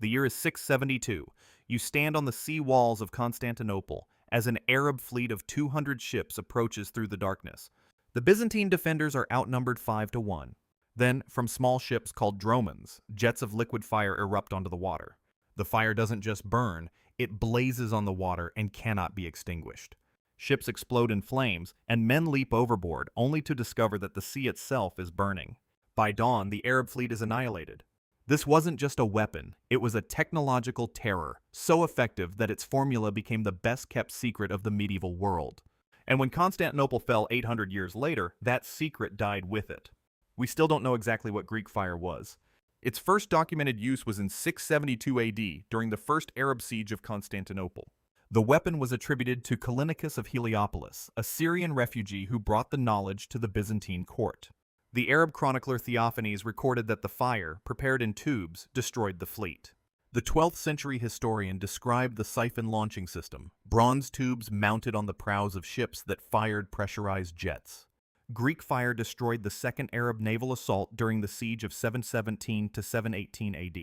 The year is 672. You stand on the sea walls of Constantinople as an Arab fleet of 200 ships approaches through the darkness. The Byzantine defenders are outnumbered 5-1. Then, from small ships called dromons, jets of liquid fire erupt onto the water. The fire doesn't just burn, it blazes on the water and cannot be extinguished. Ships explode in flames, and men leap overboard only to discover that the sea itself is burning. By dawn, the Arab fleet is annihilated. This wasn't just a weapon, it was a technological terror, so effective that its formula became the best-kept secret of the medieval world. And when Constantinople fell 800 years later, that secret died with it. We still don't know exactly what Greek fire was. Its first documented use was in 672 AD during the first Arab siege of Constantinople. The weapon was attributed to Callinicus of Heliopolis, a Syrian refugee who brought the knowledge to the Byzantine court. The Arab chronicler Theophanes recorded that the fire, prepared in tubes, destroyed the fleet. The 12th century historian described the siphon launching system, bronze tubes mounted on the prows of ships that fired pressurized jets. Greek fire destroyed the second Arab naval assault during the siege of 717 to 718 AD.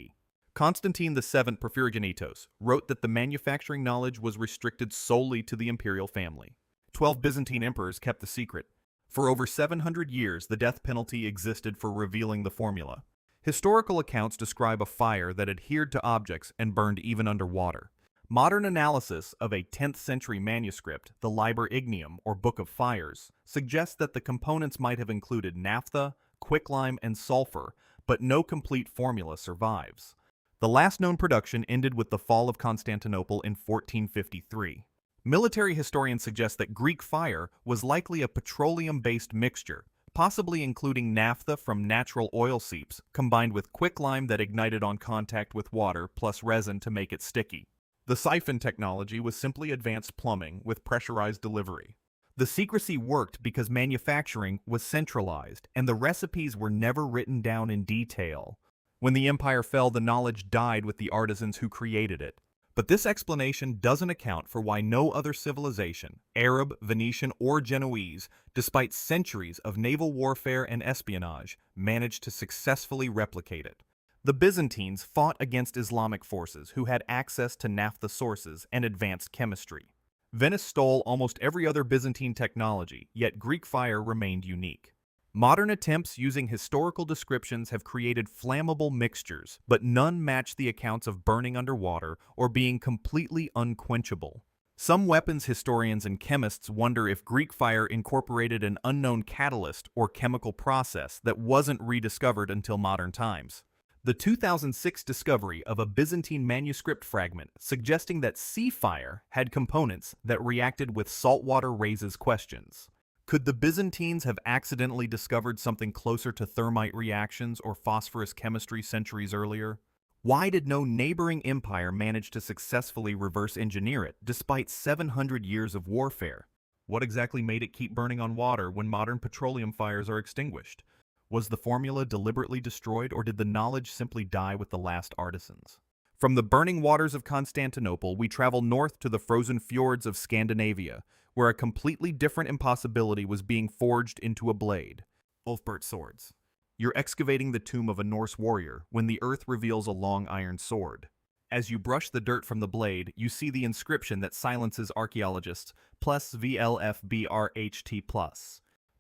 Constantine VII Porphyrogenitos wrote that the manufacturing knowledge was restricted solely to the imperial family. 12 Byzantine emperors kept the secret. For over 700 years, the death penalty existed for revealing the formula. Historical accounts describe a fire that adhered to objects and burned even underwater. Modern analysis of a 10th century manuscript, the Liber Ignium, or Book of Fires, suggests that the components might have included naphtha, quicklime, and sulfur, but no complete formula survives. The last known production ended with the fall of Constantinople in 1453. Military historians suggest that Greek fire was likely a petroleum-based mixture, possibly including naphtha from natural oil seeps, combined with quicklime that ignited on contact with water plus resin to make it sticky. The siphon technology was simply advanced plumbing with pressurized delivery. The secrecy worked because manufacturing was centralized, and the recipes were never written down in detail. When the empire fell, the knowledge died with the artisans who created it. But this explanation doesn't account for why no other civilization, Arab, Venetian, or Genoese, despite centuries of naval warfare and espionage, managed to successfully replicate it. The Byzantines fought against Islamic forces who had access to naphtha sources and advanced chemistry. Venice stole almost every other Byzantine technology, yet Greek fire remained unique. Modern attempts using historical descriptions have created flammable mixtures, but none match the accounts of burning underwater or being completely unquenchable. Some weapons historians and chemists wonder if Greek fire incorporated an unknown catalyst or chemical process that wasn't rediscovered until modern times. The 2006 discovery of a Byzantine manuscript fragment suggesting that sea fire had components that reacted with salt water raises questions. Could the Byzantines have accidentally discovered something closer to thermite reactions or phosphorus chemistry centuries earlier? Why did no neighboring empire manage to successfully reverse engineer it despite 700 years of warfare? What exactly made it keep burning on water when modern petroleum fires are extinguished? Was the formula deliberately destroyed, or did the knowledge simply die with the last artisans? From the burning waters of Constantinople, we travel north to the frozen fjords of Scandinavia, where a completely different impossibility was being forged into a blade. Ulfberht Swords. You're excavating the tomb of a Norse warrior when the earth reveals a long iron sword. As you brush the dirt from the blade, you see the inscription that silences archaeologists, plus VLFBRHT+.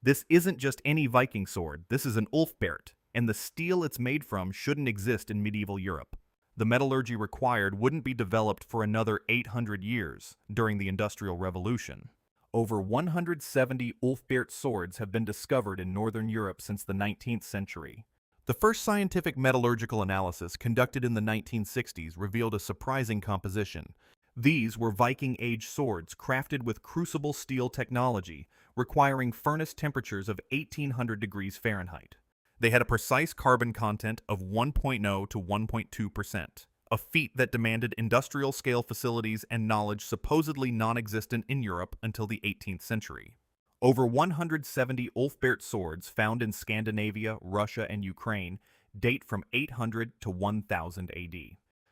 This isn't just any Viking sword, this is an Ulfberht, and the steel it's made from shouldn't exist in medieval Europe. The metallurgy required wouldn't be developed for another 800 years during the Industrial Revolution. Over 170 Ulfberht swords have been discovered in northern Europe since the 19th century. The first scientific metallurgical analysis conducted in the 1960s revealed a surprising composition. These were Viking-age swords crafted with crucible steel technology, requiring furnace temperatures of 1800 degrees Fahrenheit. They had a precise carbon content of 1.0 to 1.2%, a feat that demanded industrial-scale facilities and knowledge supposedly non-existent in Europe until the 18th century. Over 170 Ulfberht swords found in Scandinavia, Russia, and Ukraine date from 800 to 1000 AD.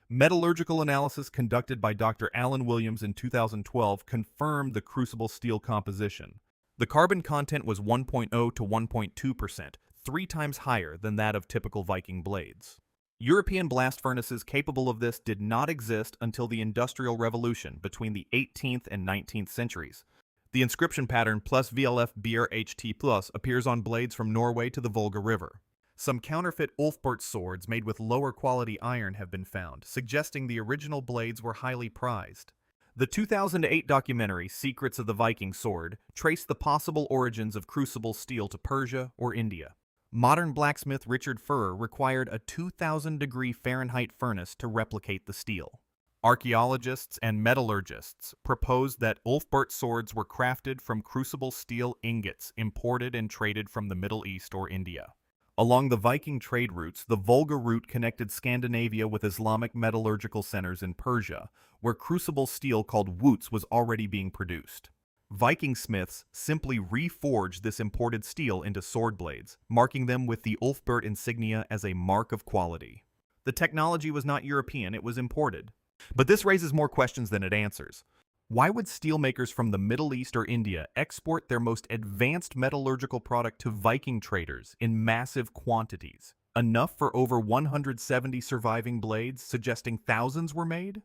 Metallurgical analysis conducted by Dr. Alan Williams in 2012 confirmed the crucible steel composition. The carbon content was 1.0 to 1.2%, 3 times higher than that of typical Viking blades. European blast furnaces capable of this did not exist until the Industrial Revolution between the 18th and 19th centuries. The inscription pattern plus VLF BRHT plus appears on blades from Norway to the Volga River. Some counterfeit Ulfberht swords made with lower quality iron have been found, suggesting the original blades were highly prized. The 2008 documentary Secrets of the Viking Sword traced the possible origins of crucible steel to Persia or India. Modern blacksmith Richard Furrer required a 2,000-degree Fahrenheit furnace to replicate the steel. Archaeologists and metallurgists proposed that Ulfberht swords were crafted from crucible steel ingots imported and traded from the Middle East or India. Along the Viking trade routes, the Volga route connected Scandinavia with Islamic metallurgical centers in Persia, where crucible steel called wootz was already being produced. Viking smiths simply reforged this imported steel into sword blades, marking them with the Ulfberht insignia as a mark of quality. The technology was not European, it was imported. But this raises more questions than it answers. Why would steelmakers from the Middle East or India export their most advanced metallurgical product to Viking traders in massive quantities? Enough for over 170 surviving blades, suggesting thousands were made?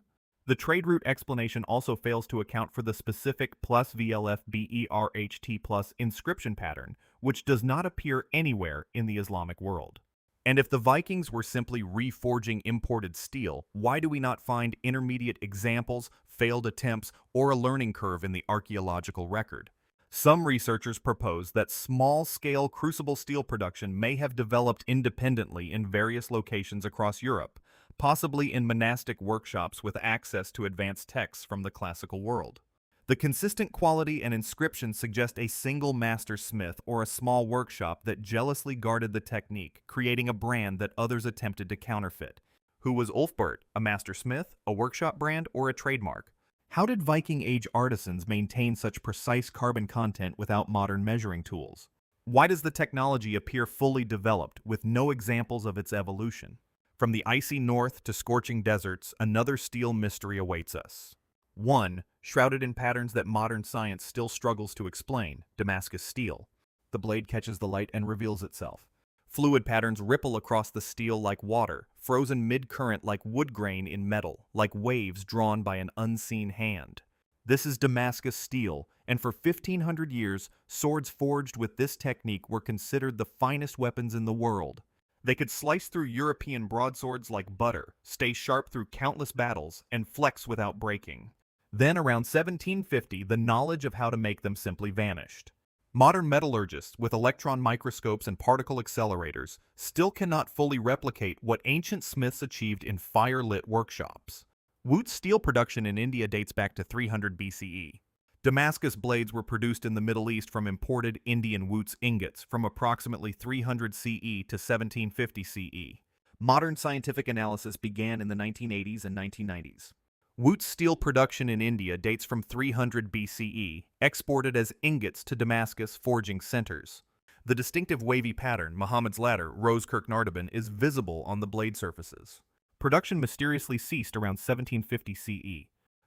The trade route explanation also fails to account for the specific plus VLF BERHT plus inscription pattern, which does not appear anywhere in the Islamic world. And if the Vikings were simply reforging imported steel, why do we not find intermediate examples, failed attempts, or a learning curve in the archaeological record? Some researchers propose that small-scale crucible steel production may have developed independently in various locations across Europe, possibly in monastic workshops with access to advanced texts from the classical world. The consistent quality and inscriptions suggest a single master smith or a small workshop that jealously guarded the technique, creating a brand that others attempted to counterfeit. Who was Ulfberht? A master smith, a workshop brand, or a trademark? How did Viking Age artisans maintain such precise carbon content without modern measuring tools? Why does the technology appear fully developed with no examples of its evolution? From the icy north to scorching deserts, another steel mystery awaits us. 1. Shrouded in patterns that modern science still struggles to explain, Damascus steel. The blade catches the light and reveals itself. Fluid patterns ripple across the steel like water, frozen mid-current like wood grain in metal, like waves drawn by an unseen hand. This is Damascus steel, and for 1,500 years, swords forged with this technique were considered the finest weapons in the world. They could slice through European broadswords like butter, stay sharp through countless battles, and flex without breaking. Then, around 1750, the knowledge of how to make them simply vanished. Modern metallurgists, with electron microscopes and particle accelerators, still cannot fully replicate what ancient smiths achieved in fire-lit workshops. Wootz steel production in India dates back to 300 BCE. Damascus blades were produced in the Middle East from imported Indian wootz ingots from approximately 300 CE to 1750 CE. Modern scientific analysis began in the 1980s and 1990s. Wootz steel production in India dates from 300 BCE, exported as ingots to Damascus forging centers. The distinctive wavy pattern, Muhammad's ladder, Rosekirk Nardeben, is visible on the blade surfaces. Production mysteriously ceased around 1750 CE.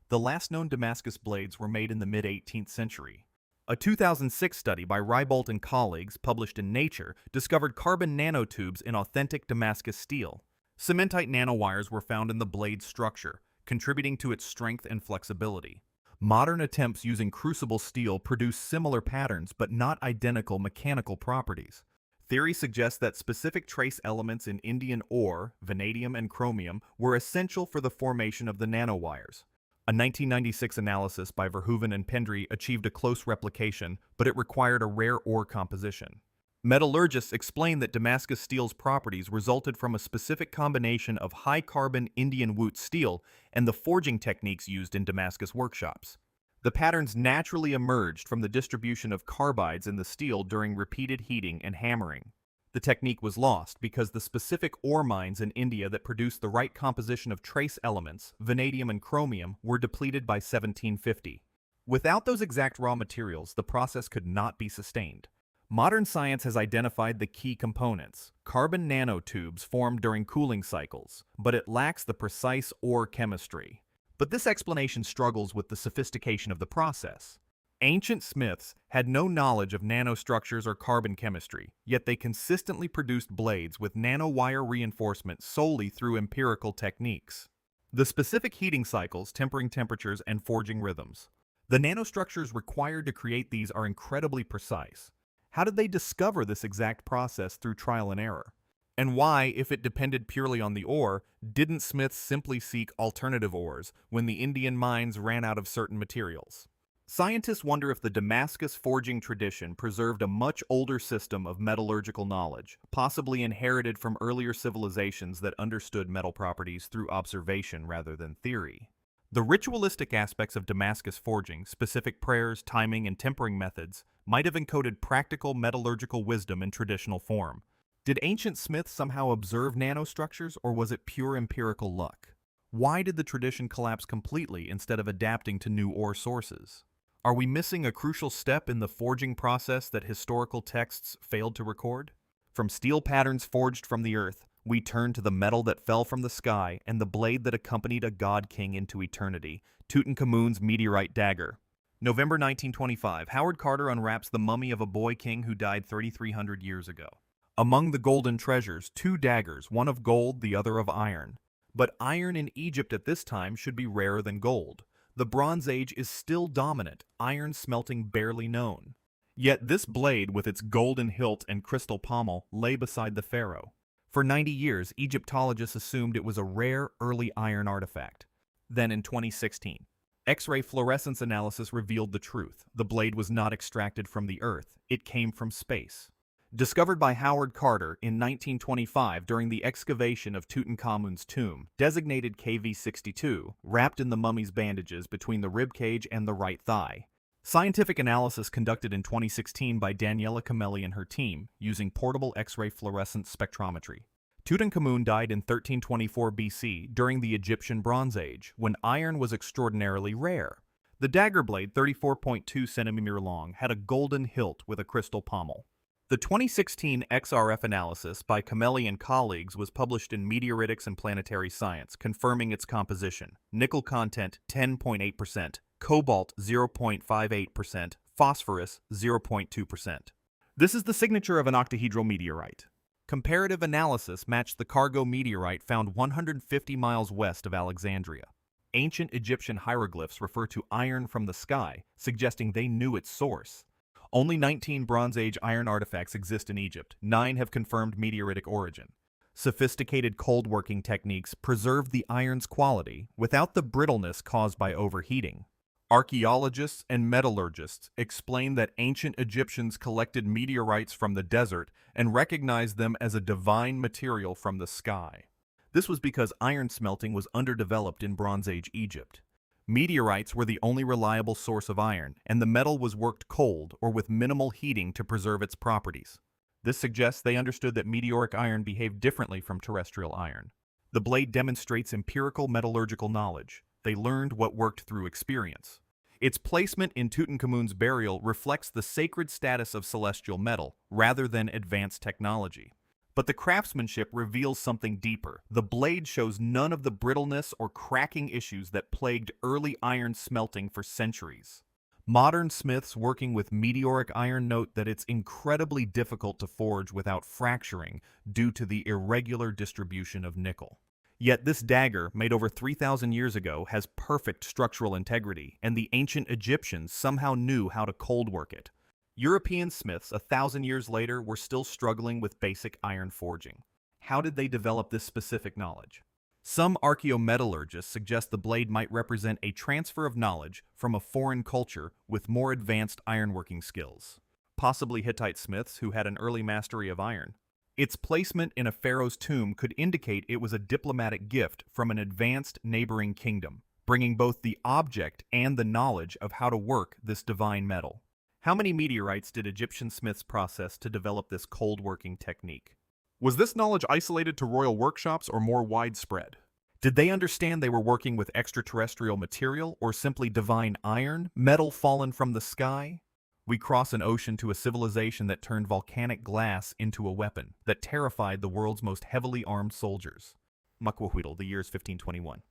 The last known Damascus blades were made in the mid-18th century. A 2006 study by Reibold and colleagues, published in Nature, discovered carbon nanotubes in authentic Damascus steel. Cementite nanowires were found in the blade structure, contributing to its strength and flexibility. Modern attempts using crucible steel produce similar patterns but not identical mechanical properties. Theory suggests that specific trace elements in Indian ore, vanadium and chromium, were essential for the formation of the nanowires. A 1996 analysis by Verhoeven and Pendry achieved a close replication, but it required a rare ore composition. Metallurgists explain that Damascus steel's properties resulted from a specific combination of high-carbon Indian wootz steel and the forging techniques used in Damascus workshops. The patterns naturally emerged from the distribution of carbides in the steel during repeated heating and hammering. The technique was lost because the specific ore mines in India that produced the right composition of trace elements, vanadium and chromium, were depleted by 1750. Without those exact raw materials, the process could not be sustained. Modern science has identified the key components, carbon nanotubes formed during cooling cycles, but it lacks the precise ore chemistry. But this explanation struggles with the sophistication of the process. Ancient smiths had no knowledge of nanostructures or carbon chemistry, yet they consistently produced blades with nanowire reinforcement solely through empirical techniques. The specific heating cycles, tempering temperatures, and forging rhythms. The nanostructures required to create these are incredibly precise. How did they discover this exact process through trial and error? And why, if it depended purely on the ore, didn't smiths simply seek alternative ores when the Indian mines ran out of certain materials? Scientists wonder if the Damascus forging tradition preserved a much older system of metallurgical knowledge, possibly inherited from earlier civilizations that understood metal properties through observation rather than theory. The ritualistic aspects of Damascus forging, specific prayers, timing, and tempering methods, might have encoded practical metallurgical wisdom in traditional form. Did ancient smiths somehow observe nanostructures, or was it pure empirical luck? Why did the tradition collapse completely instead of adapting to new ore sources? Are we missing a crucial step in the forging process that historical texts failed to record? From steel patterns forged from the earth, we turn to the metal that fell from the sky and the blade that accompanied a god king into eternity, Tutankhamun's Meteorite Dagger. November 1925, Howard Carter unwraps the mummy of a boy king who died 3,300 years ago. Among the golden treasures, 2 daggers, one of gold, the other of iron. But iron in Egypt at this time should be rarer than gold. The Bronze Age is still dominant, iron smelting barely known. Yet this blade, with its golden hilt and crystal pommel, lay beside the pharaoh. For 90 years, Egyptologists assumed it was a rare, early iron artifact. Then in 2016, X-ray fluorescence analysis revealed the truth. The blade was not extracted from the earth, it came from space. Discovered by Howard Carter in 1925 during the excavation of Tutankhamun's tomb, designated KV-62, wrapped in the mummy's bandages between the ribcage and the right thigh. Scientific analysis conducted in 2016 by Daniela Camelli and her team, using portable X-ray fluorescence spectrometry. Tutankhamun died in 1324 BC during the Egyptian Bronze Age, when iron was extraordinarily rare. The dagger blade, 34.2 cm long, had a golden hilt with a crystal pommel. The 2016 XRF analysis by Camelli and colleagues was published in Meteoritics and Planetary Science, confirming its composition. Nickel content 10.8%, cobalt 0.58%, phosphorus 0.2%. This is the signature of an octahedral meteorite. Comparative analysis matched the cargo meteorite found 150 miles west of Alexandria. Ancient Egyptian hieroglyphs refer to iron from the sky, suggesting they knew its source. Only 19 Bronze Age iron artifacts exist in Egypt. 9 have confirmed meteoritic origin. Sophisticated cold working techniques preserved the iron's quality without the brittleness caused by overheating. Archaeologists and metallurgists explain that ancient Egyptians collected meteorites from the desert and recognized them as a divine material from the sky. This was because iron smelting was underdeveloped in Bronze Age Egypt. Meteorites were the only reliable source of iron, and the metal was worked cold or with minimal heating to preserve its properties. This suggests they understood that meteoric iron behaved differently from terrestrial iron. The blade demonstrates empirical metallurgical knowledge. They learned what worked through experience. Its placement in Tutankhamun's burial reflects the sacred status of celestial metal, rather than advanced technology. But the craftsmanship reveals something deeper. The blade shows none of the brittleness or cracking issues that plagued early iron smelting for centuries. Modern smiths working with meteoric iron note that it's incredibly difficult to forge without fracturing due to the irregular distribution of nickel. Yet this dagger, made over 3,000 years ago, has perfect structural integrity, and the ancient Egyptians somehow knew how to cold work it. European smiths 1,000 years later were still struggling with basic iron forging. How did they develop this specific knowledge? Some archaeometallurgists suggest the blade might represent a transfer of knowledge from a foreign culture with more advanced ironworking skills, possibly Hittite smiths who had an early mastery of iron. Its placement in a pharaoh's tomb could indicate it was a diplomatic gift from an advanced neighboring kingdom, bringing both the object and the knowledge of how to work this divine metal. How many meteorites did Egyptian smiths process to develop this cold working technique? Was this knowledge isolated to royal workshops or more widespread? Did they understand they were working with extraterrestrial material or simply divine iron, metal fallen from the sky? We cross an ocean to a civilization that turned volcanic glass into a weapon that terrified the world's most heavily armed soldiers. Macuahuitl, the year is 1521.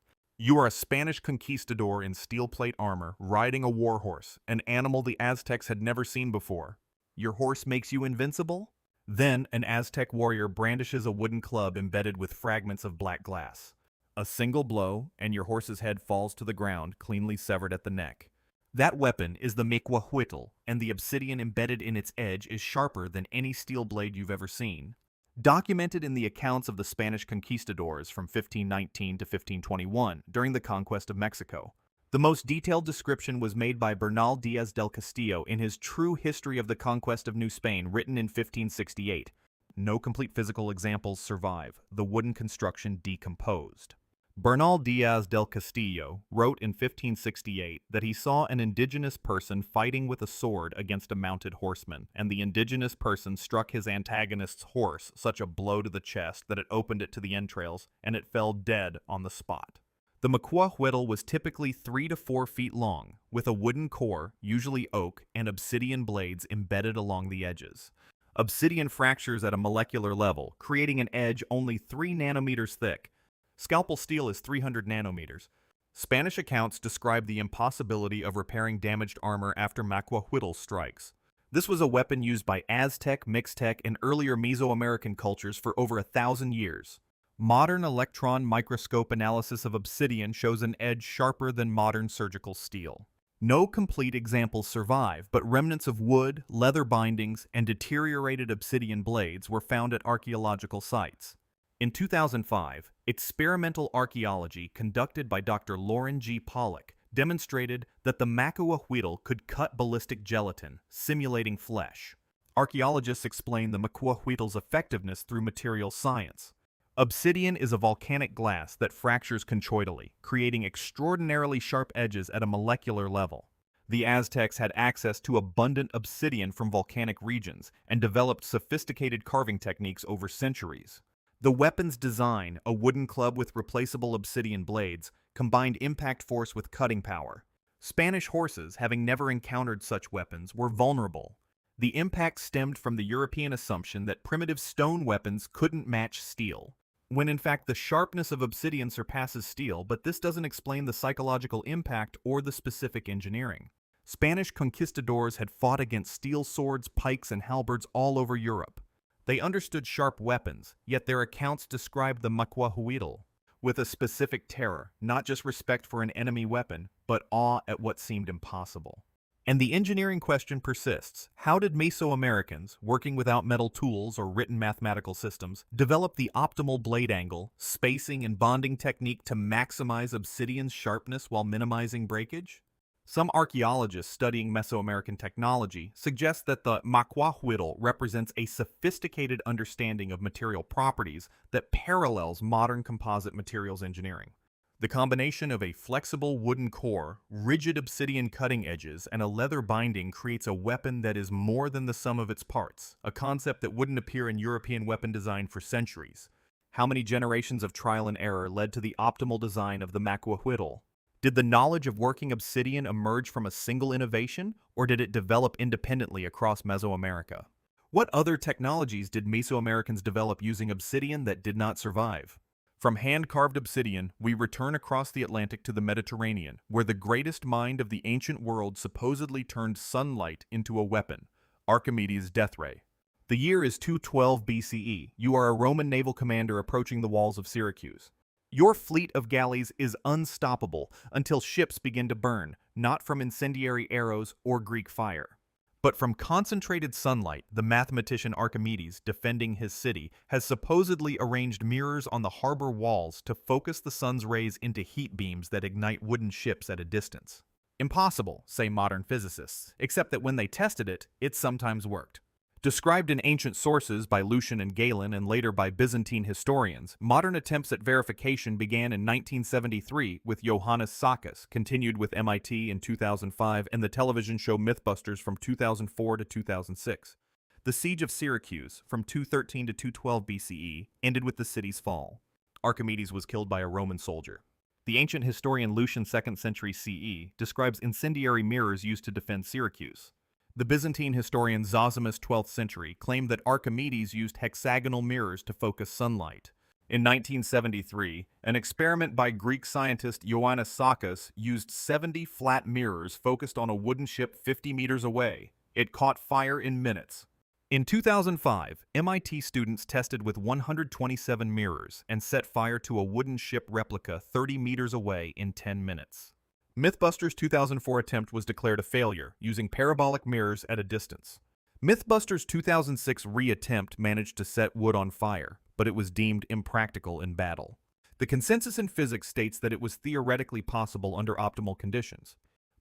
You are a Spanish conquistador in steel plate armor, riding a war horse, an animal the Aztecs had never seen before. Your horse makes you invincible? Then an Aztec warrior brandishes a wooden club embedded with fragments of black glass. A single blow, and your horse's head falls to the ground, cleanly severed at the neck. That weapon is the Macuahuitl, and the obsidian embedded in its edge is sharper than any steel blade you've ever seen. Documented in the accounts of the Spanish conquistadors from 1519 to 1521 during the conquest of Mexico. The most detailed description was made by Bernal Diaz del Castillo in his True History of the Conquest of New Spain, written in 1568. No complete physical examples survive, the wooden construction decomposed. Bernal Diaz del Castillo wrote in 1568 that he saw an indigenous person fighting with a sword against a mounted horseman, and the indigenous person struck his antagonist's horse such a blow to the chest that it opened it to the entrails, and it fell dead on the spot. The Macuahuitl was typically 3 to 4 feet long, with a wooden core, usually oak, and obsidian blades embedded along the edges. Obsidian fractures at a molecular level, creating an edge only 3 nanometers thick. Scalpel steel is 300 nanometers. Spanish accounts describe the impossibility of repairing damaged armor after Macuahuitl strikes. This was a weapon used by Aztec, Mixtec, and earlier Mesoamerican cultures for over 1,000 years. Modern electron microscope analysis of obsidian shows an edge sharper than modern surgical steel. No complete examples survive, but remnants of wood, leather bindings, and deteriorated obsidian blades were found at archaeological sites. In 2005, experimental archaeology conducted by Dr. Lauren G. Pollock demonstrated that the Macuahuitl could cut ballistic gelatin, simulating flesh. Archaeologists explain the Macuahuitl's effectiveness through material science. Obsidian is a volcanic glass that fractures conchoidally, creating extraordinarily sharp edges at a molecular level. The Aztecs had access to abundant obsidian from volcanic regions and developed sophisticated carving techniques over centuries. The weapon's design, a wooden club with replaceable obsidian blades, combined impact force with cutting power. Spanish horses, having never encountered such weapons, were vulnerable. The impact stemmed from the European assumption that primitive stone weapons couldn't match steel, when in fact the sharpness of obsidian surpasses steel, but this doesn't explain the psychological impact or the specific engineering. Spanish conquistadors had fought against steel swords, pikes, and halberds all over Europe. They understood sharp weapons, yet their accounts described the Macuahuitl with a specific terror, not just respect for an enemy weapon, but awe at what seemed impossible. And the engineering question persists. How did Mesoamericans, working without metal tools or written mathematical systems, develop the optimal blade angle, spacing, and bonding technique to maximize obsidian's sharpness while minimizing breakage? Some archaeologists studying Mesoamerican technology suggest that the Macuahuitl represents a sophisticated understanding of material properties that parallels modern composite materials engineering. The combination of a flexible wooden core, rigid obsidian cutting edges, and a leather binding creates a weapon that is more than the sum of its parts, a concept that wouldn't appear in European weapon design for centuries. How many generations of trial and error led to the optimal design of the Macuahuitl? Did the knowledge of working obsidian emerge from a single innovation, or did it develop independently across Mesoamerica? What other technologies did Mesoamericans develop using obsidian that did not survive? From hand-carved obsidian, we return across the Atlantic to the Mediterranean, where the greatest mind of the ancient world supposedly turned sunlight into a weapon, Archimedes' Death Ray. The year is 212 BCE. You are a Roman naval commander approaching the walls of Syracuse. Your fleet of galleys is unstoppable until ships begin to burn, not from incendiary arrows or Greek fire, but from concentrated sunlight. The mathematician Archimedes, defending his city, has supposedly arranged mirrors on the harbor walls to focus the sun's rays into heat beams that ignite wooden ships at a distance. Impossible, say modern physicists, except that when they tested it, it sometimes worked. Described in ancient sources by Lucian and Galen and later by Byzantine historians, modern attempts at verification began in 1973 with Johannes Sakis, continued with MIT in 2005, and the television show Mythbusters from 2004 to 2006. The siege of Syracuse, from 213 to 212 BCE, ended with the city's fall. Archimedes was killed by a Roman soldier. The ancient historian Lucian 2nd century CE describes incendiary mirrors used to defend Syracuse. The Byzantine historian Zosimus 12th century claimed that Archimedes used hexagonal mirrors to focus sunlight. In 1973, an experiment by Greek scientist Ioannis used 70 flat mirrors focused on a wooden ship 50 meters away. It caught fire in minutes. In 2005, MIT students tested with 127 mirrors and set fire to a wooden ship replica 30 meters away in 10 minutes. Mythbusters' 2004 attempt was declared a failure, using parabolic mirrors at a distance. Mythbusters' 2006 re-attempt managed to set wood on fire, but it was deemed impractical in battle. The consensus in physics states that it was theoretically possible under optimal conditions,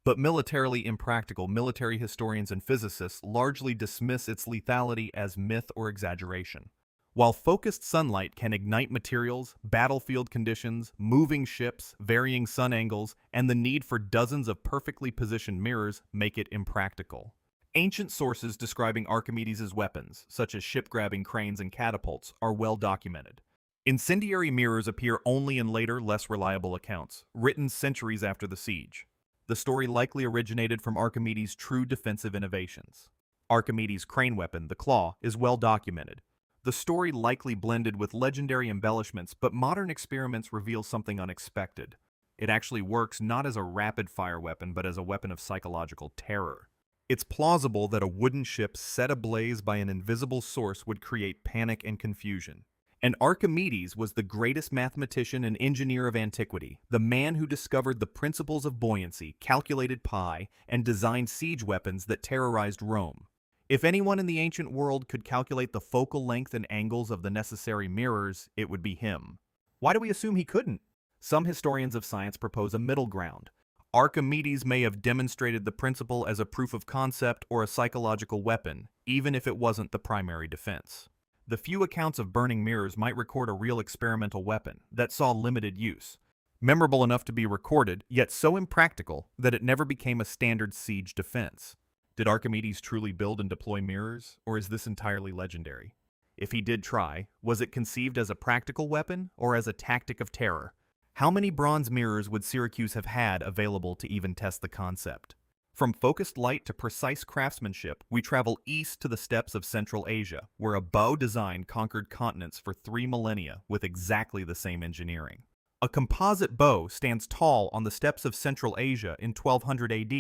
but militarily impractical. Military historians and physicists largely dismiss its lethality as myth or exaggeration. While focused sunlight can ignite materials, battlefield conditions, moving ships, varying sun angles, and the need for dozens of perfectly positioned mirrors make it impractical. Ancient sources describing Archimedes' weapons, such as ship-grabbing cranes and catapults, are well documented. Incendiary mirrors appear only in later, less reliable accounts, written centuries after the siege. The story likely originated from Archimedes' true defensive innovations. Archimedes' crane weapon, the claw, is well documented. The story likely blended with legendary embellishments, but modern experiments reveal something unexpected. It actually works not as a rapid-fire weapon, but as a weapon of psychological terror. It's plausible that a wooden ship set ablaze by an invisible source would create panic and confusion. And Archimedes was the greatest mathematician and engineer of antiquity, the man who discovered the principles of buoyancy, calculated pi, and designed siege weapons that terrorized Rome. If anyone in the ancient world could calculate the focal length and angles of the necessary mirrors, it would be him. Why do we assume he couldn't? Some historians of science propose a middle ground. Archimedes may have demonstrated the principle as a proof of concept or a psychological weapon, even if it wasn't the primary defense. The few accounts of burning mirrors might record a real experimental weapon that saw limited use, memorable enough to be recorded, yet so impractical that it never became a standard siege defense. Did Archimedes truly build and deploy mirrors, or is this entirely legendary? If he did try, was it conceived as a practical weapon or as a tactic of terror? How many bronze mirrors would Syracuse have had available to even test the concept? From focused light to precise craftsmanship, we travel east to the steppes of Central Asia, where a bow design conquered continents for 3 millennia with exactly the same engineering. A composite bow stands tall on the steppes of Central Asia in 1200 AD.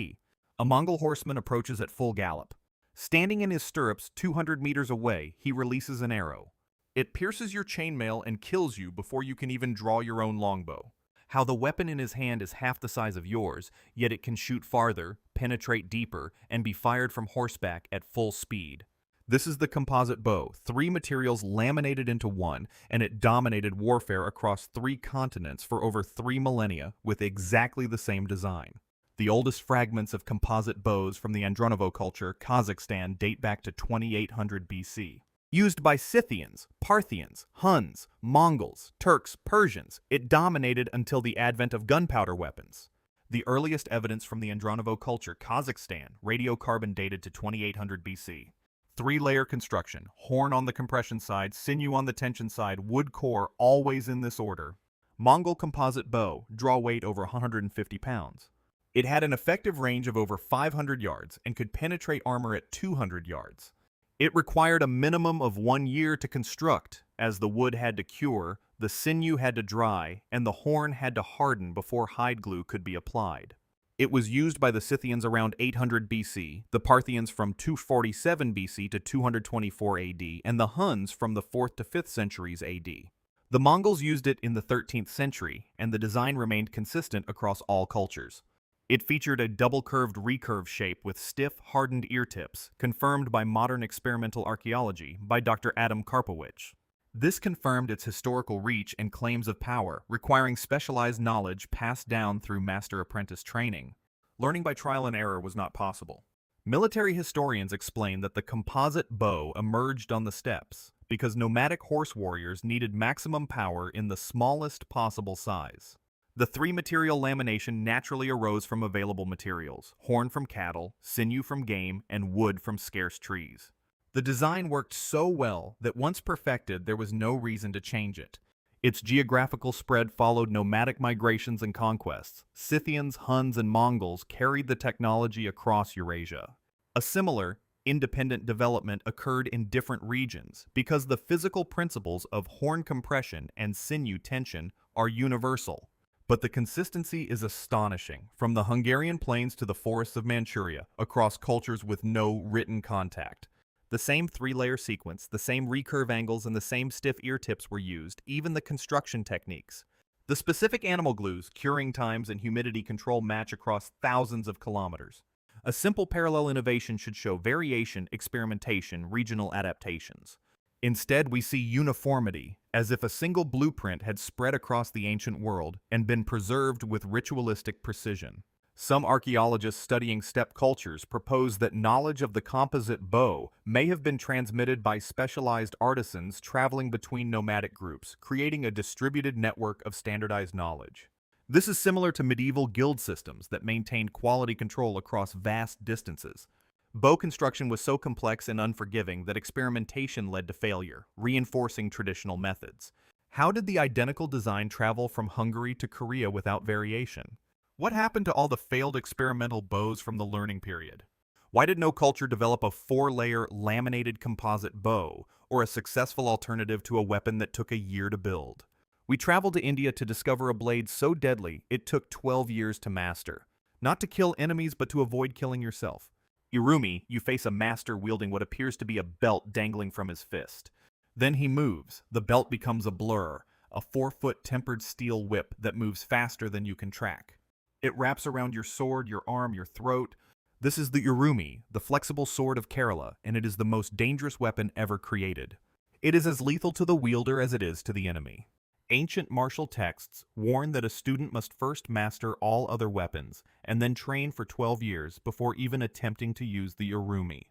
A Mongol horseman approaches at full gallop. Standing in his stirrups 200 meters away, he releases an arrow. It pierces your chainmail and kills you before you can even draw your own longbow. How the weapon in his hand is half the size of yours, yet it can shoot farther, penetrate deeper, and be fired from horseback at full speed. This is the composite bow, 3 materials laminated into one, and it dominated warfare across 3 continents for over 3 millennia with exactly the same design. The oldest fragments of composite bows from the Andronovo culture, Kazakhstan, date back to 2800 BC. Used by Scythians, Parthians, Huns, Mongols, Turks, Persians, it dominated until the advent of gunpowder weapons. The earliest evidence from the Andronovo culture, Kazakhstan, radiocarbon dated to 2800 BC. 3-layer construction, horn on the compression side, sinew on the tension side, wood core, always in this order. Mongol composite bow, draw weight over 150 pounds. It had an effective range of over 500 yards and could penetrate armor at 200 yards. It required a minimum of 1 year to construct, as the wood had to cure, the sinew had to dry, and the horn had to harden before hide glue could be applied. It was used by the Scythians around 800 BC, the Parthians from 247 BC to 224 AD, and the Huns from the 4th to 5th centuries AD. The Mongols used it in the 13th century, and the design remained consistent across all cultures. It featured a double-curved recurve shape with stiff, hardened ear tips, confirmed by modern experimental archaeology by Dr. Adam Karpowicz. This confirmed its historical reach and claims of power, requiring specialized knowledge passed down through master-apprentice training. Learning by trial and error was not possible. Military historians explain that the composite bow emerged on the steppes because nomadic horse warriors needed maximum power in the smallest possible size. The 3-material lamination naturally arose from available materials: horn from cattle, sinew from game, and wood from scarce trees. The design worked so well that once perfected, there was no reason to change it. Its geographical spread followed nomadic migrations and conquests. Scythians, Huns, and Mongols carried the technology across Eurasia. A similar, independent development occurred in different regions because the physical principles of horn compression and sinew tension are universal. But the consistency is astonishing, from the Hungarian plains to the forests of Manchuria, across cultures with no written contact. The same three-layer sequence, the same recurve angles, and the same stiff ear tips were used, even the construction techniques. The specific animal glues, curing times, and humidity control match across thousands of kilometers. A simple parallel innovation should show variation, experimentation, regional adaptations. Instead, we see uniformity, as if a single blueprint had spread across the ancient world and been preserved with ritualistic precision. Some archaeologists studying steppe cultures propose that knowledge of the composite bow may have been transmitted by specialized artisans traveling between nomadic groups, creating a distributed network of standardized knowledge. This is similar to medieval guild systems that maintained quality control across vast distances. Bow construction was so complex and unforgiving that experimentation led to failure, reinforcing traditional methods. How did the identical design travel from Hungary to Korea without variation? What happened to all the failed experimental bows from the learning period? Why did no culture develop a 4-layer laminated composite bow, or a successful alternative to a weapon that took a year to build? We traveled to India to discover a blade so deadly it took 12 years to master. Not to kill enemies, but to avoid killing yourself. Urumi, you face a master wielding what appears to be a belt dangling from his fist. Then he moves. The belt becomes a blur, a 4-foot tempered steel whip that moves faster than you can track. It wraps around your sword, your arm, your throat. This is the Urumi, the flexible sword of Kerala, and it is the most dangerous weapon ever created. It is as lethal to the wielder as it is to the enemy. Ancient martial texts warn that a student must first master all other weapons and then train for 12 years before even attempting to use the Urumi.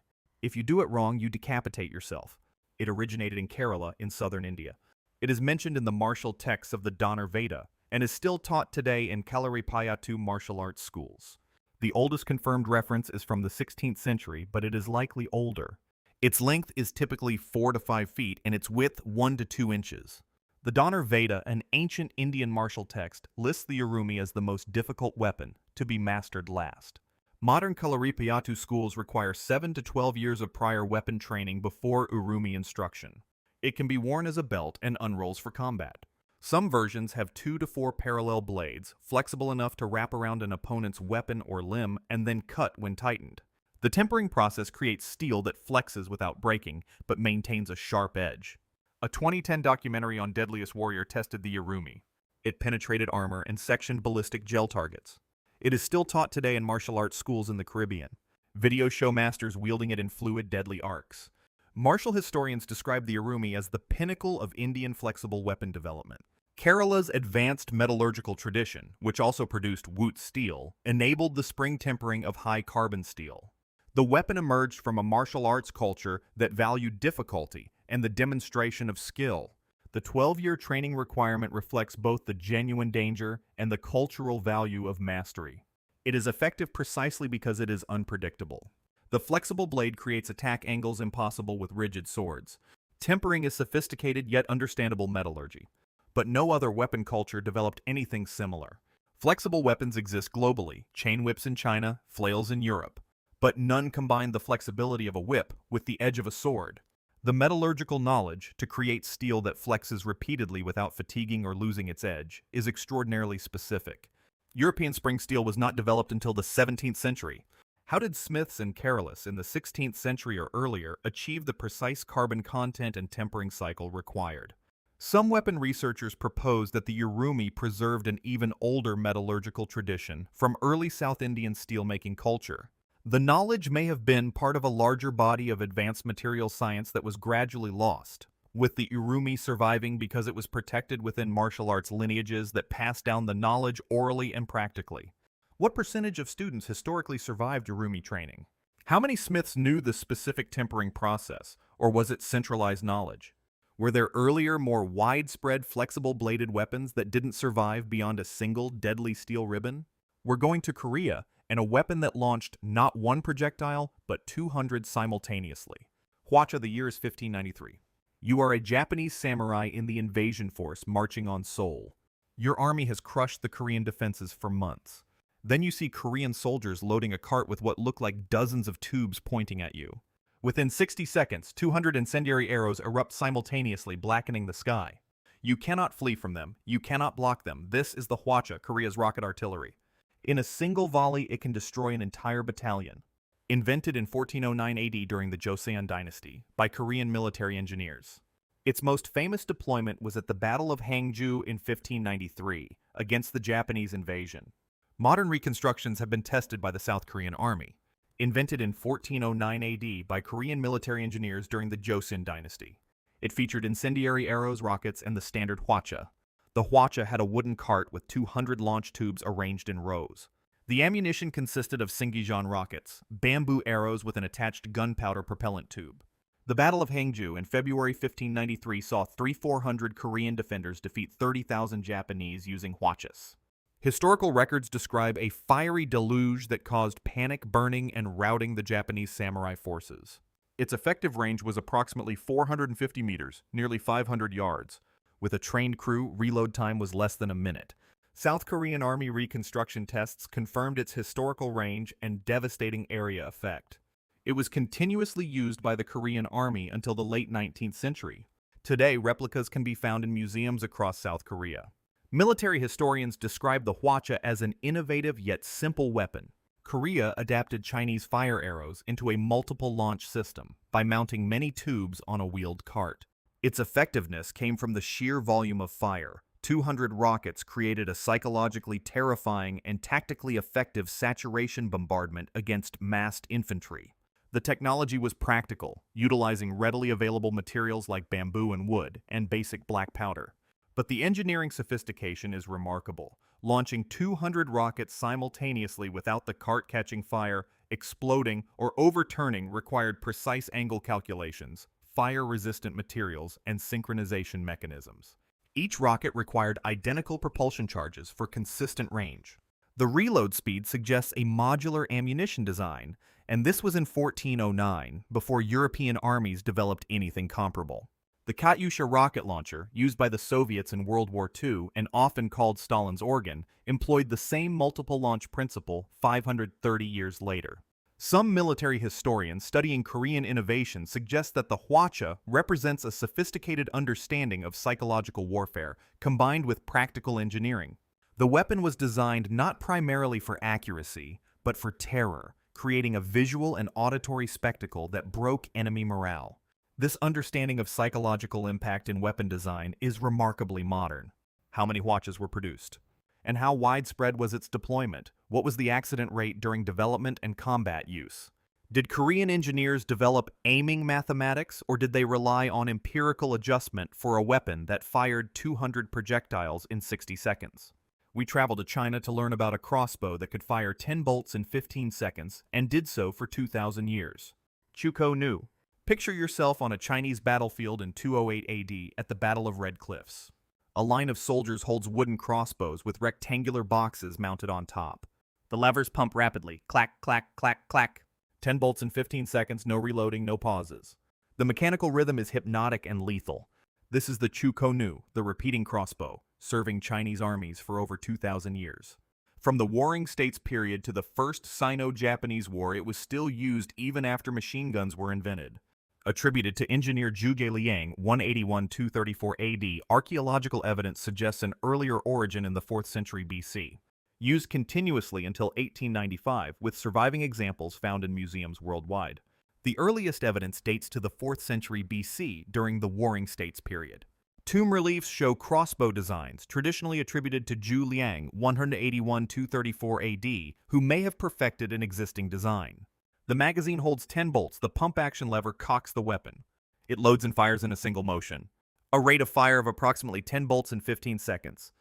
If you do it wrong, you decapitate yourself. It originated in Kerala in southern India. It is mentioned in the martial texts of the Danar Veda and is still taught today in Kalaripayattu martial arts schools. The oldest confirmed reference is from the 16th century, but it is likely older. Its length is typically 4 to 5 feet and its width 1 to 2 inches. The Danar Veda, an ancient Indian martial text, lists the Urumi as the most difficult weapon, to be mastered last. Modern Kalaripayattu schools require 7 to 12 years of prior weapon training before Urumi instruction. It can be worn as a belt and unrolls for combat. Some versions have 2 to 4 parallel blades, flexible enough to wrap around an opponent's weapon or limb and then cut when tightened. The tempering process creates steel that flexes without breaking, but maintains a sharp edge. A 2010 documentary on Deadliest Warrior tested the Urumi. It penetrated armor and sectioned ballistic gel targets. It is still taught today in martial arts schools in the Caribbean. Videos show masters wielding it in fluid, deadly arcs. Martial historians describe the Urumi as the pinnacle of Indian flexible weapon development. Kerala's advanced metallurgical tradition, which also produced Wootz steel, enabled the spring tempering of high carbon steel. The weapon emerged from a martial arts culture that valued difficulty and the demonstration of skill. The 12-year training requirement reflects both the genuine danger and the cultural value of mastery. It is effective precisely because it is unpredictable. The flexible blade creates attack angles impossible with rigid swords. Tempering is sophisticated yet understandable metallurgy. But no other weapon culture developed anything similar. Flexible weapons exist globally, chain whips in China, flails in Europe. But none combine the flexibility of a whip with the edge of a sword. The metallurgical knowledge to create steel that flexes repeatedly without fatiguing or losing its edge is extraordinarily specific. European spring steel was not developed until the 17th century. How did smiths in Kerala in the 16th century or earlier achieve the precise carbon content and tempering cycle required? Some weapon researchers propose that the Urumi preserved an even older metallurgical tradition from early South Indian steelmaking culture. The knowledge may have been part of a larger body of advanced material science that was gradually lost, with the Urumi surviving because it was protected within martial arts lineages that passed down the knowledge orally and practically. What percentage of students historically survived Urumi training? How many smiths knew the specific tempering process, or was it centralized knowledge? Were there earlier, more widespread flexible bladed weapons that didn't survive beyond a single deadly steel ribbon? We're going to Korea, and a weapon that launched not one projectile, but 200 simultaneously. Hwacha, the year is 1593. You are a Japanese samurai in the invasion force marching on Seoul. Your army has crushed the Korean defenses for months. Then you see Korean soldiers loading a cart with what look like dozens of tubes pointing at you. Within 60 seconds, 200 incendiary arrows erupt simultaneously, blackening the sky. You cannot flee from them. You cannot block them. This is the Hwacha, Korea's rocket artillery. In a single volley, it can destroy an entire battalion. Invented in 1409 AD during the Joseon dynasty by Korean military engineers. Its most famous deployment was at the Battle of Hangju in 1593 against the Japanese invasion. Modern reconstructions have been tested by the South Korean Army. Invented in 1409 AD by Korean military engineers during the Joseon dynasty. It featured incendiary arrows, rockets, and the standard Hwacha. The Hwacha had a wooden cart with 200 launch tubes arranged in rows. The ammunition consisted of Singijeon rockets, bamboo arrows with an attached gunpowder propellant tube. The Battle of Hangju in February 1593 saw 400 Korean defenders defeat 30,000 Japanese using Hwachas. Historical records describe a fiery deluge that caused panic, burning, and routing the Japanese samurai forces. Its effective range was approximately 450 meters, nearly 500 yards. With a trained crew, reload time was less than a minute. South Korean Army reconstruction tests confirmed its historical range and devastating area effect. It was continuously used by the Korean Army until the late 19th century. Today, replicas can be found in museums across South Korea. Military historians describe the Hwacha as an innovative yet simple weapon. Korea adapted Chinese fire arrows into a multiple launch system by mounting many tubes on a wheeled cart. Its effectiveness came from the sheer volume of fire. 200 rockets created a psychologically terrifying and tactically effective saturation bombardment against massed infantry. The technology was practical, utilizing readily available materials like bamboo and wood and basic black powder. But the engineering sophistication is remarkable. Launching 200 rockets simultaneously without the cart catching fire, exploding, or overturning required precise angle calculations, fire-resistant materials, and synchronization mechanisms. Each rocket required identical propulsion charges for consistent range. The reload speed suggests a modular ammunition design, and this was in 1409, before European armies developed anything comparable. The Katyusha rocket launcher, used by the Soviets in World War II and often called Stalin's organ, employed the same multiple launch principle 530 years later. Some military historians studying Korean innovation suggest that the Hwacha represents a sophisticated understanding of psychological warfare combined with practical engineering. The weapon was designed not primarily for accuracy, but for terror, creating a visual and auditory spectacle that broke enemy morale. This understanding of psychological impact in weapon design is remarkably modern. How many Hwachas were produced? And how widespread was its deployment? What was the accident rate during development and combat use? Did Korean engineers develop aiming mathematics, or did they rely on empirical adjustment for a weapon that fired 200 projectiles in 60 seconds? We traveled to China to learn about a crossbow that could fire 10 bolts in 15 seconds and did so for 2,000 years. Chuko Nu. Picture yourself on a Chinese battlefield in 208 AD at the Battle of Red Cliffs. A line of soldiers holds wooden crossbows with rectangular boxes mounted on top. The levers pump rapidly. Clack, clack, clack, clack. 10 bolts in 15 seconds, no reloading, no pauses. The mechanical rhythm is hypnotic and lethal. This is the Chuko Nu, the repeating crossbow, serving Chinese armies for over 2,000 years. From the Warring States period to the First Sino-Japanese War, it was still used even after machine guns were invented. Attributed to engineer Zhuge Liang, 181-234 AD, archaeological evidence suggests an earlier origin in the 4th century BC. Used continuously until 1895, with surviving examples found in museums worldwide. The earliest evidence dates to the 4th century BC during the Warring States period. Tomb reliefs show crossbow designs traditionally attributed to Zhu Liang, 181-234 AD, who may have perfected an existing design. The magazine holds 10 bolts. The pump-action lever cocks the weapon. It loads and fires in a single motion. A rate of fire of approximately 10 bolts in 15 seconds.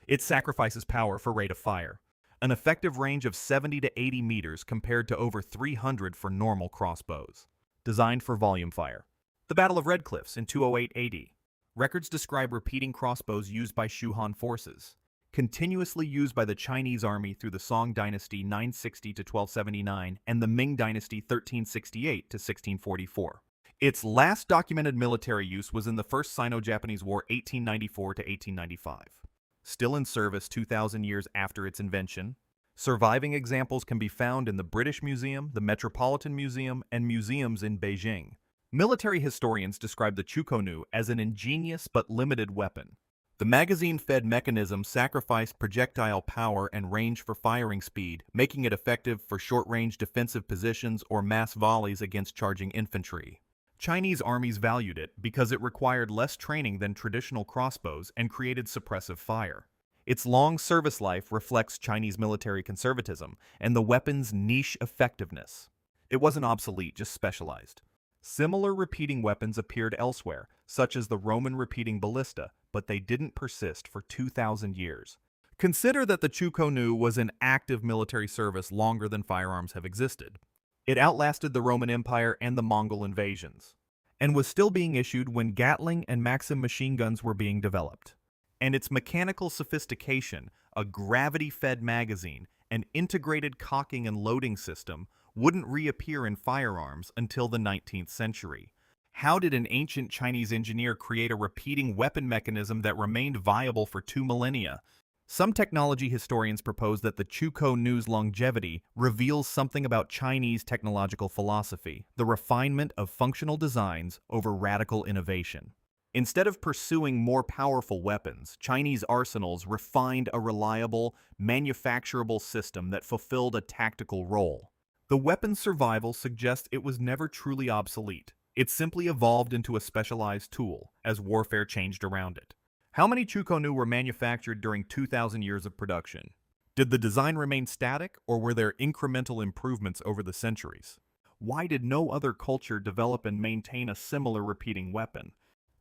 It sacrifices power for rate of fire. An effective range of 70 to 80 meters compared to over 300 for normal crossbows. Designed for volume fire. The Battle of Red Cliffs in 208 AD. Records describe repeating crossbows used by Shu-Han forces. Continuously used by the Chinese army through the Song dynasty 960 to 1279 and the Ming dynasty 1368 to 1644. Its last documented military use was in the First Sino-Japanese War 1894 to 1895. Still in service 2,000 years after its invention, Surviving examples can be found in the British Museum, the Metropolitan Museum, and museums in Beijing. Military historians describe the Chukonu as an ingenious but limited weapon. The magazine-fed mechanism sacrificed projectile power and range for firing speed, making it effective for short-range defensive positions or mass volleys against charging infantry. Chinese armies valued it because it required less training than traditional crossbows and created suppressive fire. Its long service life reflects Chinese military conservatism and the weapon's niche effectiveness. It wasn't obsolete, just specialized. Similar repeating weapons appeared elsewhere, such as the Roman repeating ballista, but they didn't persist for 2,000 years. Consider that the Chukonu was in active military service longer than firearms have existed. It outlasted the Roman Empire and the Mongol invasions, and was still being issued when Gatling and Maxim machine guns were being developed. And its mechanical sophistication, a gravity-fed magazine, an integrated cocking and loading system, wouldn't reappear in firearms until the 19th century. How did an ancient Chinese engineer create a repeating weapon mechanism that remained viable for 2 millennia? Some technology historians propose that the Chukonu's longevity reveals something about Chinese technological philosophy, the refinement of functional designs over radical innovation. Instead of pursuing more powerful weapons, Chinese arsenals refined a reliable, manufacturable system that fulfilled a tactical role. The weapon's survival suggests it was never truly obsolete. It simply evolved into a specialized tool as warfare changed around it. How many Chukonu were manufactured during 2,000 years of production? Did the design remain static, or were there incremental improvements over the centuries? Why did no other culture develop and maintain a similar repeating weapon?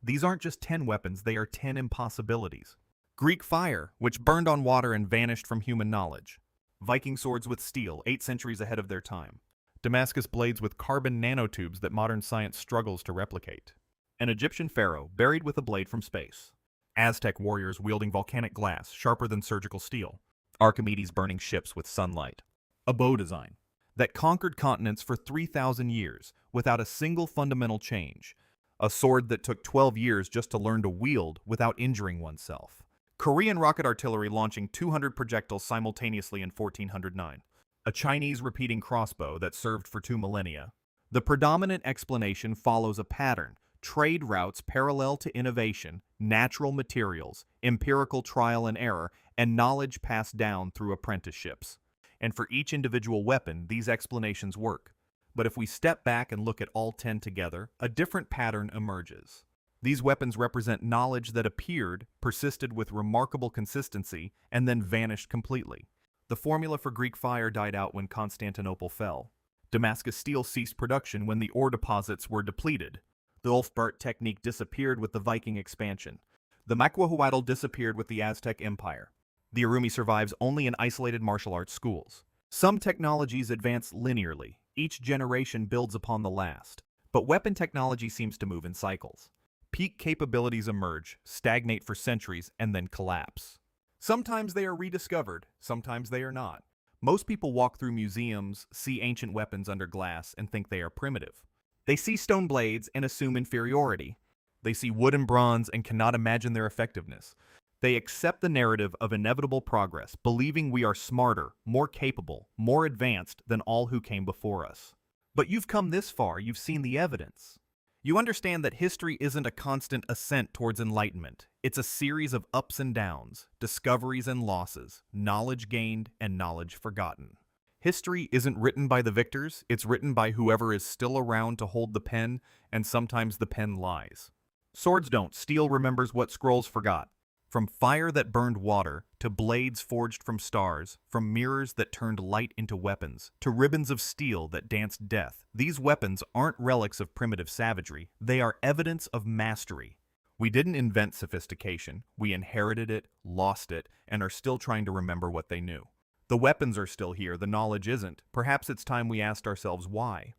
These aren't just 10 weapons, they are 10 impossibilities. Greek fire, which burned on water and vanished from human knowledge. Viking swords with steel, 8 centuries ahead of their time. Damascus blades with carbon nanotubes that modern science struggles to replicate. An Egyptian pharaoh buried with a blade from space. Aztec warriors wielding volcanic glass, sharper than surgical steel. Archimedes burning ships with sunlight. A bow design that conquered continents for 3,000 years without a single fundamental change. A sword that took 12 years just to learn to wield without injuring oneself. Korean rocket artillery launching 200 projectiles simultaneously in 1409. A Chinese repeating crossbow that served for 2 millennia. The predominant explanation follows a pattern: trade routes parallel to innovation, natural materials, empirical trial and error, and knowledge passed down through apprenticeships. And for each individual weapon, these explanations work. But if we step back and look at all 10 together, a different pattern emerges. These weapons represent knowledge that appeared, persisted with remarkable consistency, and then vanished completely. The formula for Greek fire died out when Constantinople fell. Damascus steel ceased production when the ore deposits were depleted. The Ulfberht technique disappeared with the Viking expansion. The Macuahuitl disappeared with the Aztec Empire. The Urumi survives only in isolated martial arts schools. Some technologies advance linearly. Each generation builds upon the last. But weapon technology seems to move in cycles. Peak capabilities emerge, stagnate for centuries, and then collapse. Sometimes they are rediscovered, sometimes they are not. Most people walk through museums, see ancient weapons under glass, and think they are primitive. They see stone blades and assume inferiority. They see wood and bronze and cannot imagine their effectiveness. They accept the narrative of inevitable progress, believing we are smarter, more capable, more advanced than all who came before us. But you've come this far, you've seen the evidence. You understand that history isn't a constant ascent towards enlightenment. It's a series of ups and downs, discoveries and losses, knowledge gained and knowledge forgotten. History isn't written by the victors, it's written by whoever is still around to hold the pen, and sometimes the pen lies. Swords don't, steel remembers what scrolls forgot. From fire that burned water, to blades forged from stars, from mirrors that turned light into weapons, to ribbons of steel that danced death, these weapons aren't relics of primitive savagery, they are evidence of mastery. We didn't invent sophistication, we inherited it, lost it, and are still trying to remember what they knew. The weapons are still here, the knowledge isn't. Perhaps it's time we asked ourselves why.